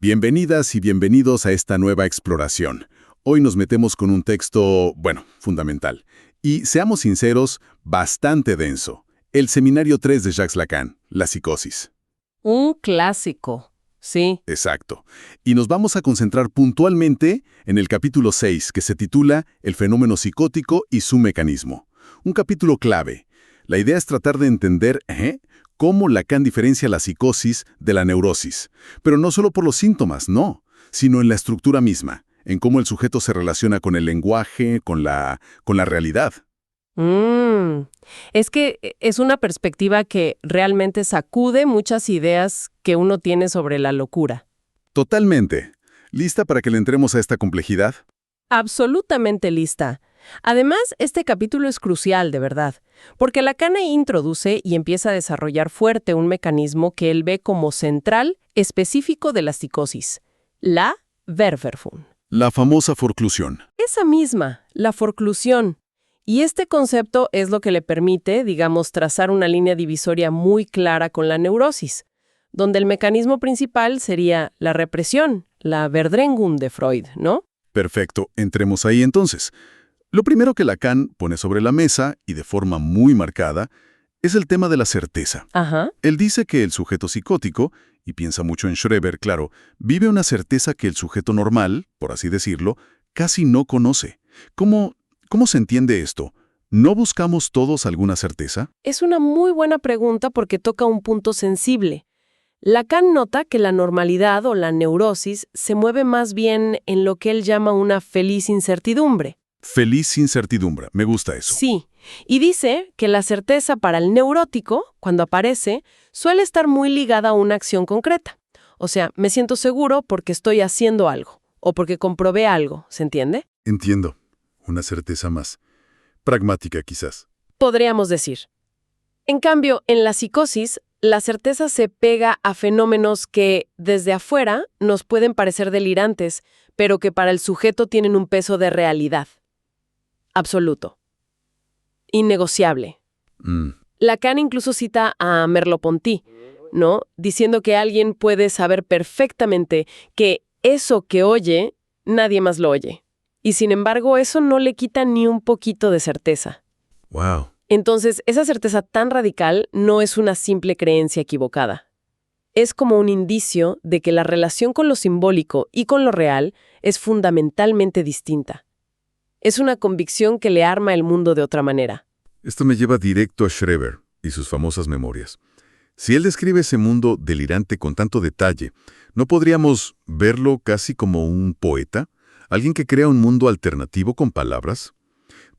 Bienvenidas y bienvenidos a esta nueva exploración. Hoy nos metemos con un texto, fundamental. Y, seamos sinceros, bastante denso. El Seminario 3 de Jacques Lacan, la psicosis. Un clásico, sí. Exacto. Y nos vamos a concentrar puntualmente en el capítulo 6, que se titula El fenómeno psicótico y su mecanismo. Un capítulo clave. La idea es tratar de entender cómo Lacan diferencia la psicosis de la neurosis. Pero no solo por los síntomas, no, sino en la estructura misma, en cómo el sujeto se relaciona con el lenguaje, con la realidad. Es que es una perspectiva que realmente sacude muchas ideas que uno tiene sobre la locura. Totalmente. ¿Lista para que le entremos a esta complejidad? Absolutamente lista. Además, este capítulo es crucial, de verdad, porque Lacan introduce y empieza a desarrollar fuerte un mecanismo que él ve como central, específico de la psicosis, la Verwerfung. La famosa forclusión. Esa misma, la forclusión. Y este concepto es lo que le permite, digamos, trazar una línea divisoria muy clara con la neurosis, donde el mecanismo principal sería la represión, la Verdrängung de Freud, ¿no? Perfecto, entremos ahí entonces. Lo primero que Lacan pone sobre la mesa, y de forma muy marcada, es el tema de la certeza. Ajá. Él dice que el sujeto psicótico, y piensa mucho en Schreber, claro, vive una certeza que el sujeto normal, por así decirlo, casi no conoce. ¿Cómo se entiende esto? ¿No buscamos todos alguna certeza? Es una muy buena pregunta porque toca un punto sensible. Lacan nota que la normalidad o la neurosis se mueve más bien en lo que él llama una feliz incertidumbre. Feliz incertidumbre, me gusta eso. Sí, y dice que la certeza para el neurótico, cuando aparece, suele estar muy ligada a una acción concreta. O sea, me siento seguro porque estoy haciendo algo, o porque comprobé algo, ¿se entiende? Entiendo. Una certeza más pragmática, quizás. Podríamos decir. En cambio, en la psicosis, la certeza se pega a fenómenos que, desde afuera, nos pueden parecer delirantes, pero que para el sujeto tienen un peso de realidad. Absoluto. Innegociable. Lacan incluso cita a Merleau-Ponty, ¿no? Diciendo que alguien puede saber perfectamente que eso que oye, nadie más lo oye. Y sin embargo, eso no le quita ni un poquito de certeza. Wow. Entonces, esa certeza tan radical no es una simple creencia equivocada. Es como un indicio de que la relación con lo simbólico y con lo real es fundamentalmente distinta. Es una convicción que le arma el mundo de otra manera. Esto me lleva directo a Schreber y sus famosas memorias. Si él describe ese mundo delirante con tanto detalle, ¿no podríamos verlo casi como un poeta? ¿Alguien que crea un mundo alternativo con palabras?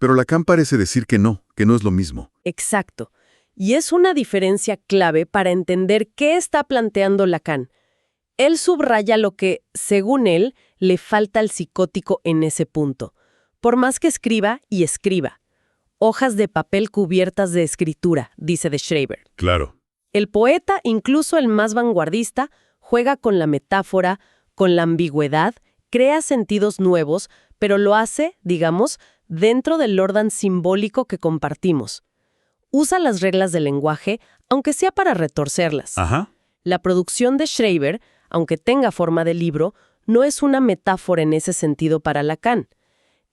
Pero Lacan parece decir que no es lo mismo. Exacto. Y es una diferencia clave para entender qué está planteando Lacan. Él subraya lo que, según él, le falta al psicótico en ese punto. Por más que escriba y escriba. Hojas de papel cubiertas de escritura, dice de Schreber. Claro. El poeta, incluso el más vanguardista, juega con la metáfora, con la ambigüedad, crea sentidos nuevos, pero lo hace, digamos, dentro del orden simbólico que compartimos. Usa las reglas del lenguaje, aunque sea para retorcerlas. Ajá. La producción de Schreber, aunque tenga forma de libro, no es una metáfora en ese sentido para Lacan.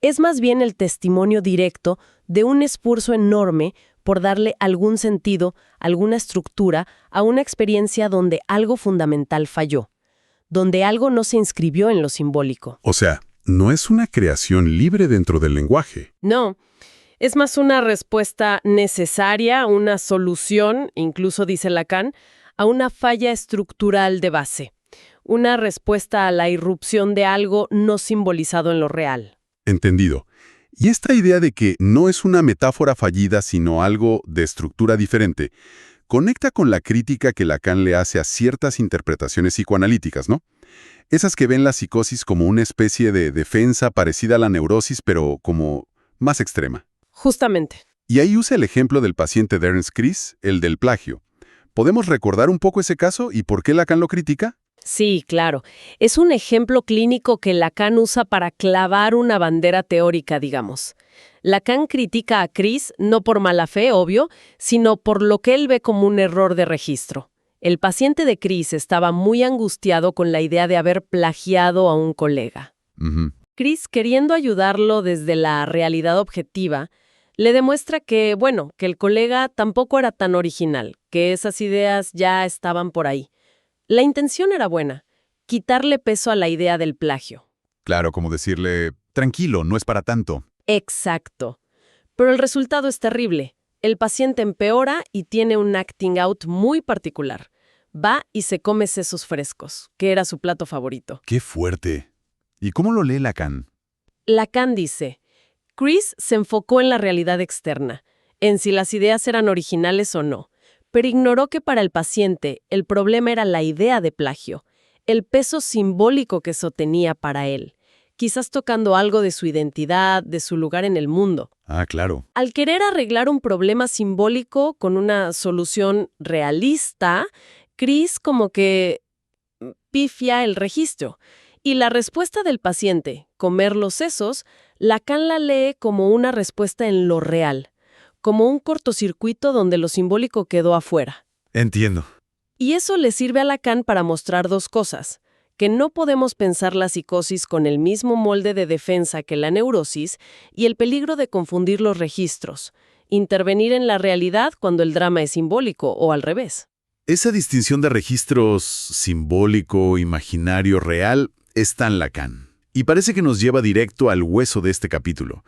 Es más bien el testimonio directo de un esfuerzo enorme por darle algún sentido, alguna estructura a una experiencia donde algo fundamental falló, donde algo no se inscribió en lo simbólico. O sea, no es una creación libre dentro del lenguaje. No, es más una respuesta necesaria, una solución, incluso dice Lacan, a una falla estructural de base, una respuesta a la irrupción de algo no simbolizado en lo real. Entendido. Y esta idea de que no es una metáfora fallida, sino algo de estructura diferente, conecta con la crítica que Lacan le hace a ciertas interpretaciones psicoanalíticas, ¿no? Esas que ven la psicosis como una especie de defensa parecida a la neurosis, pero como más extrema. Justamente. Y ahí usa el ejemplo del paciente de Ernst Kris, el del plagio. ¿Podemos recordar un poco ese caso y por qué Lacan lo critica? Sí, claro. Es un ejemplo clínico que Lacan usa para clavar una bandera teórica, digamos. Lacan critica a Kris no por mala fe, obvio, sino por lo que él ve como un error de registro. El paciente de Chris estaba muy angustiado con la idea de haber plagiado a un colega. Ujú. Chris, queriendo ayudarlo desde la realidad objetiva, le demuestra que, bueno, que el colega tampoco era tan original, que esas ideas ya estaban por ahí. La intención era buena, quitarle peso a la idea del plagio. Claro, como decirle, tranquilo, no es para tanto. Exacto. Pero el resultado es terrible. El paciente empeora y tiene un acting out muy particular. Va y se come sesos frescos, que era su plato favorito. ¡Qué fuerte! ¿Y cómo lo lee Lacan? Lacan dice, Chris se enfocó en la realidad externa, en si las ideas eran originales o no, pero ignoró que para el paciente el problema era la idea de plagio, el peso simbólico que eso tenía para él, quizás tocando algo de su identidad, de su lugar en el mundo. Ah, claro. Al querer arreglar un problema simbólico con una solución realista, Chris como que pifia el registro. Y la respuesta del paciente, comer los sesos, Lacan la lee como una respuesta en lo real, como un cortocircuito donde lo simbólico quedó afuera. Entiendo. Y eso le sirve a Lacan para mostrar dos cosas: que no podemos pensar la psicosis con el mismo molde de defensa que la neurosis y el peligro de confundir los registros, intervenir en la realidad cuando el drama es simbólico o al revés. Esa distinción de registros simbólico, imaginario, real, está en Lacan. Y parece que nos lleva directo al hueso de este capítulo,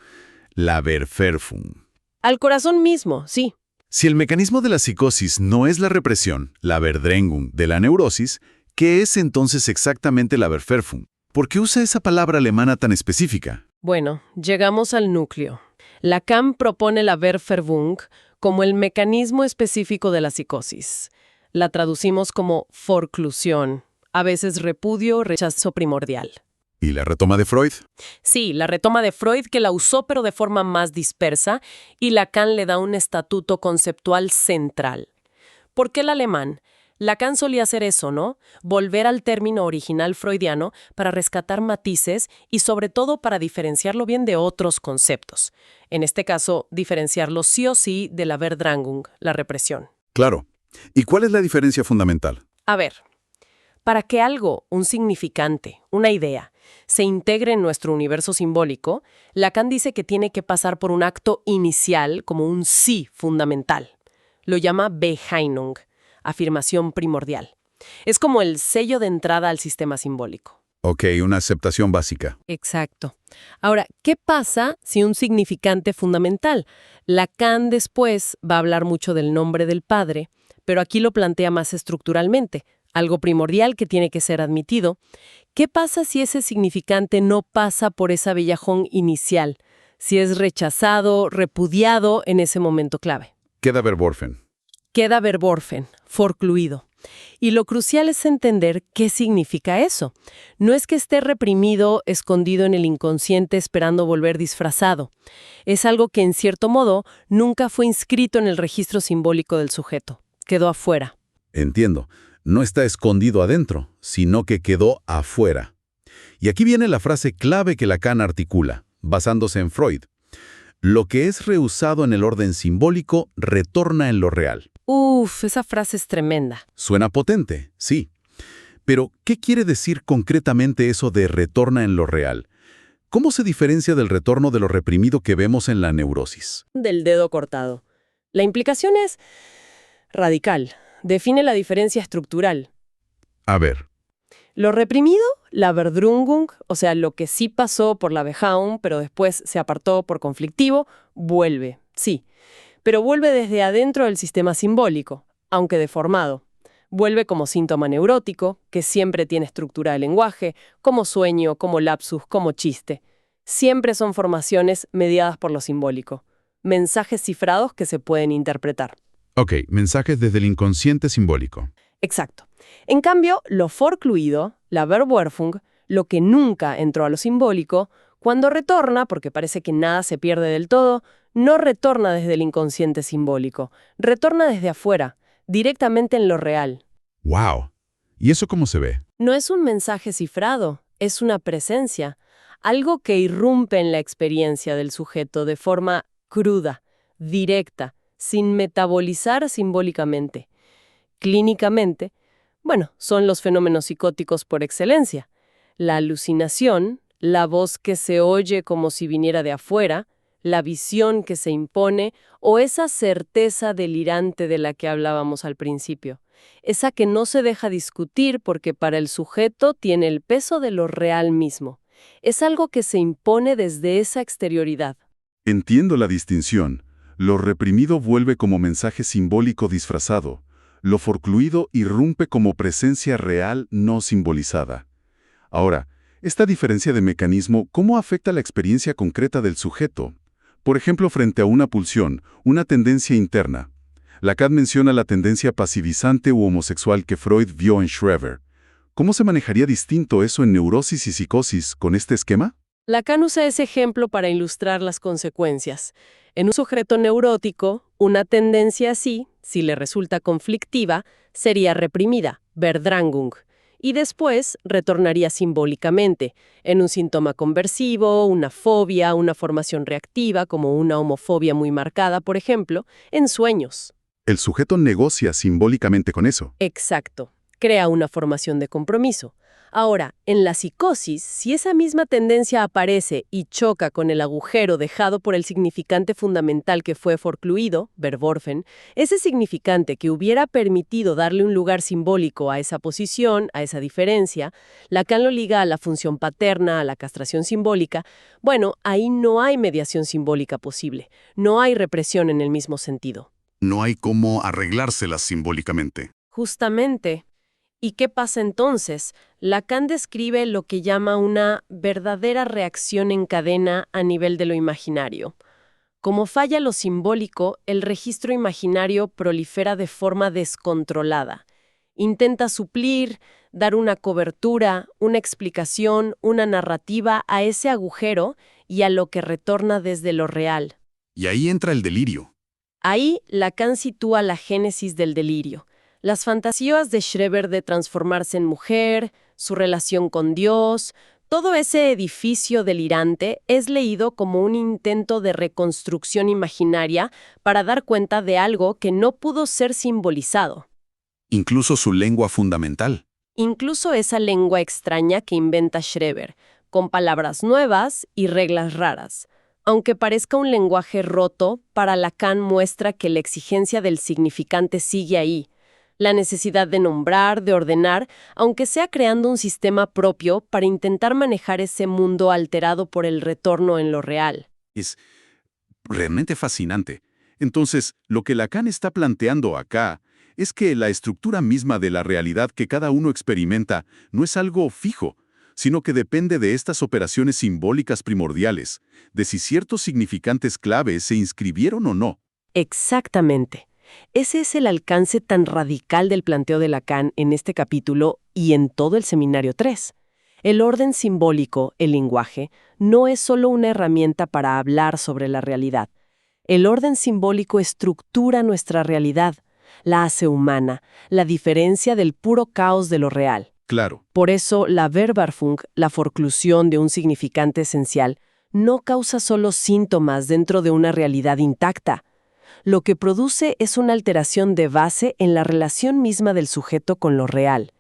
la Verwerfung. Al corazón mismo, sí. Si el mecanismo de la psicosis no es la represión, la Verdrängung de la neurosis, ¿qué es entonces exactamente la Verwerfung? ¿Por qué usa esa palabra alemana tan específica? Bueno, llegamos al núcleo. Lacan propone la Verwerfung como el mecanismo específico de la psicosis. La traducimos como forclusión, a veces repudio o rechazo primordial. ¿Y la retoma de Freud? Sí, la retoma de Freud, que la usó pero de forma más dispersa, y Lacan le da un estatuto conceptual central. ¿Por qué el alemán? Lacan solía hacer eso, ¿no? Volver al término original freudiano para rescatar matices y sobre todo para diferenciarlo bien de otros conceptos. En este caso, diferenciarlo sí o sí de la Verdrängung, la represión. Claro. ¿Y cuál es la diferencia fundamental? A ver, para que algo, un significante, una idea, se integre en nuestro universo simbólico, Lacan dice que tiene que pasar por un acto inicial como un sí fundamental. Lo llama Behainung, afirmación primordial. Es como el sello de entrada al sistema simbólico. Ok, una aceptación básica. Exacto. Ahora, ¿qué pasa si un significante fundamental? Lacan después va a hablar mucho del nombre del padre, pero aquí lo plantea más estructuralmente, algo primordial que tiene que ser admitido. ¿Qué pasa si ese significante no pasa por esa bellajón inicial? Si es rechazado, repudiado en ese momento clave. Queda Verworfen. Queda verborfen, forcluido. Y lo crucial es entender qué significa eso. No es que esté reprimido, escondido en el inconsciente esperando volver disfrazado. Es algo que, en cierto modo, nunca fue inscrito en el registro simbólico del sujeto. Quedó afuera. Entiendo. No está escondido adentro, sino que quedó afuera. Y aquí viene la frase clave que Lacan articula, basándose en Freud. Lo que es rehusado en el orden simbólico retorna en lo real. Uf, esa frase es tremenda. Suena potente, sí. Pero, ¿qué quiere decir concretamente eso de retorna en lo real? ¿Cómo se diferencia del retorno de lo reprimido que vemos en la neurosis? Del dedo cortado. La implicación es radical. Define la diferencia estructural. A ver. Lo reprimido, la Verdrängung, o sea, lo que sí pasó por la Behaung, pero después se apartó por conflictivo, vuelve, sí. Pero vuelve desde adentro del sistema simbólico, aunque deformado. Vuelve como síntoma neurótico, que siempre tiene estructura de lenguaje, como sueño, como lapsus, como chiste. Siempre son formaciones mediadas por lo simbólico. Mensajes cifrados que se pueden interpretar. Ok, mensajes desde el inconsciente simbólico. Exacto. En cambio, lo forcluido, la Verwerfung, lo que nunca entró a lo simbólico, cuando retorna, porque parece que nada se pierde del todo, no retorna desde el inconsciente simbólico, retorna desde afuera, directamente en lo real. ¡Wow! ¿Y eso cómo se ve? No es un mensaje cifrado, es una presencia, algo que irrumpe en la experiencia del sujeto de forma cruda, directa, sin metabolizar simbólicamente. clínicamente, bueno, son los fenómenos psicóticos por excelencia. La alucinación, la voz que se oye como si viniera de afuera, la visión que se impone o esa certeza delirante de la que hablábamos al principio. Esa que no se deja discutir porque para el sujeto tiene el peso de lo real mismo. Es algo que se impone desde esa exterioridad. Entiendo la distinción. Lo reprimido vuelve como mensaje simbólico disfrazado. Lo forcluido irrumpe como presencia real no simbolizada. Ahora, esta diferencia de mecanismo, ¿cómo afecta la experiencia concreta del sujeto? Por ejemplo, frente a una pulsión, una tendencia interna. Lacan menciona la tendencia pasivizante u homosexual que Freud vio en Schreber. ¿Cómo se manejaría distinto eso en neurosis y psicosis con este esquema? Lacan usa ese ejemplo para ilustrar las consecuencias. En un sujeto neurótico, una tendencia así, si le resulta conflictiva, sería reprimida, Verdrängung, y después retornaría simbólicamente, en un síntoma conversivo, una fobia, una formación reactiva, como una homofobia muy marcada, por ejemplo, en sueños. El sujeto negocia simbólicamente con eso. Exacto. Crea una formación de compromiso. Ahora, en la psicosis, si esa misma tendencia aparece y choca con el agujero dejado por el significante fundamental que fue forcluido, Verworfen, ese significante que hubiera permitido darle un lugar simbólico a esa posición, a esa diferencia, Lacan lo liga a la función paterna, a la castración simbólica. Bueno, ahí no hay mediación simbólica posible. No hay represión en el mismo sentido. No hay cómo arreglárselas simbólicamente. Justamente. ¿Y qué pasa entonces? Lacan describe lo que llama una verdadera reacción en cadena a nivel de lo imaginario. Como falla lo simbólico, el registro imaginario prolifera de forma descontrolada. Intenta suplir, dar una cobertura, una explicación, una narrativa a ese agujero y a lo que retorna desde lo real. Y ahí entra el delirio. Ahí Lacan sitúa la génesis del delirio. Las fantasías de Schreber de transformarse en mujer, su relación con Dios, todo ese edificio delirante es leído como un intento de reconstrucción imaginaria para dar cuenta de algo que no pudo ser simbolizado. Incluso su lengua fundamental. Incluso esa lengua extraña que inventa Schreber, con palabras nuevas y reglas raras. Aunque parezca un lenguaje roto, para Lacan muestra que la exigencia del significante sigue ahí. La necesidad de nombrar, de ordenar, aunque sea creando un sistema propio para intentar manejar ese mundo alterado por el retorno en lo real. Es realmente fascinante. Entonces, lo que Lacan está planteando acá es que la estructura misma de la realidad que cada uno experimenta no es algo fijo, sino que depende de estas operaciones simbólicas primordiales, de si ciertos significantes claves se inscribieron o no. Exactamente. Ese es el alcance tan radical del planteo de Lacan en este capítulo y en todo el Seminario 3. El orden simbólico, el lenguaje, no es solo una herramienta para hablar sobre la realidad. El orden simbólico estructura nuestra realidad, la hace humana, la diferencia del puro caos de lo real. Claro. Por eso, la Verbarfung, la forclusión de un significante esencial, no causa solo síntomas dentro de una realidad intacta. Lo que produce es una alteración de base en la relación misma del sujeto con lo real.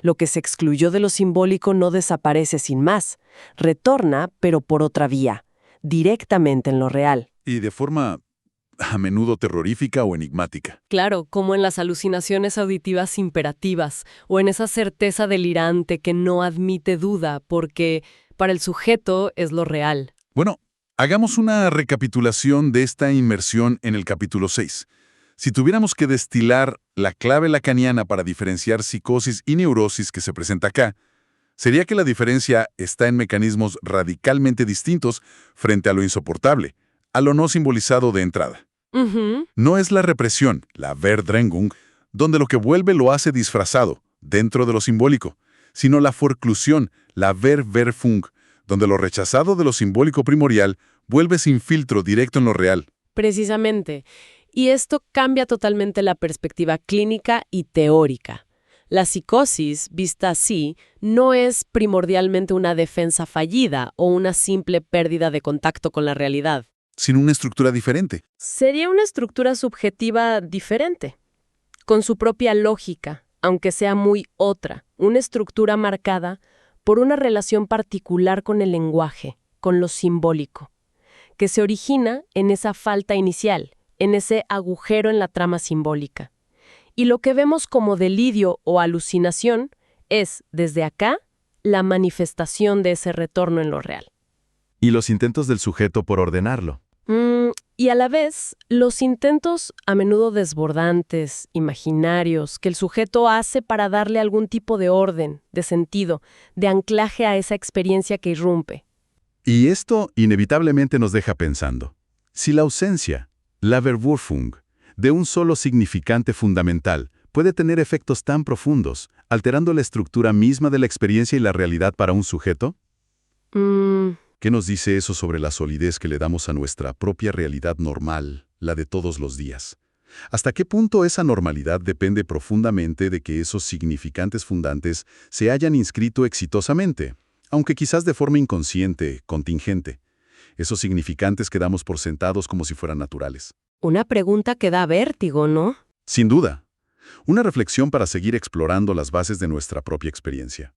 Lo que se excluyó de lo simbólico no desaparece sin más, retorna, pero por otra vía, directamente en lo real. Y de forma a menudo terrorífica o enigmática. Claro, como en las alucinaciones auditivas imperativas, o en esa certeza delirante que no admite duda, porque para el sujeto es lo real. Bueno, hagamos una recapitulación de esta inmersión en el capítulo 6. Si tuviéramos que destilar la clave lacaniana para diferenciar psicosis y neurosis que se presenta acá, sería que la diferencia está en mecanismos radicalmente distintos frente a lo insoportable, a lo no simbolizado de entrada. No es la represión, la Verdrängung, donde lo que vuelve lo hace disfrazado, dentro de lo simbólico, sino la forclusión, la Verwerfung, donde lo rechazado de lo simbólico primordial vuelve sin filtro directo en lo real. Precisamente. Y esto cambia totalmente la perspectiva clínica y teórica. La psicosis, vista así, no es primordialmente una defensa fallida o una simple pérdida de contacto con la realidad. Sin una estructura diferente. Sería una estructura subjetiva diferente. con su propia lógica, aunque sea muy otra, una estructura marcada por una relación particular con el lenguaje, con lo simbólico, que se origina en esa falta inicial, en ese agujero en la trama simbólica. Y lo que vemos como delirio o alucinación es, desde acá, la manifestación de ese retorno en lo real. Y los intentos del sujeto por ordenarlo. Y a la vez, los intentos a menudo desbordantes, imaginarios, que el sujeto hace para darle algún tipo de orden, de sentido, de anclaje a esa experiencia que irrumpe. Y esto inevitablemente nos deja pensando. Si la ausencia, la Verwurfung, de un solo significante fundamental puede tener efectos tan profundos, alterando la estructura misma de la experiencia y la realidad para un sujeto, ¿qué nos dice eso sobre la solidez que le damos a nuestra propia realidad normal, la de todos los días? ¿Hasta qué punto esa normalidad depende profundamente de que esos significantes fundantes se hayan inscrito exitosamente, aunque quizás de forma inconsciente, contingente? Esos significantes que damos por sentados como si fueran naturales. Una pregunta que da vértigo, ¿no? Sin duda. Una reflexión para seguir explorando las bases de nuestra propia experiencia.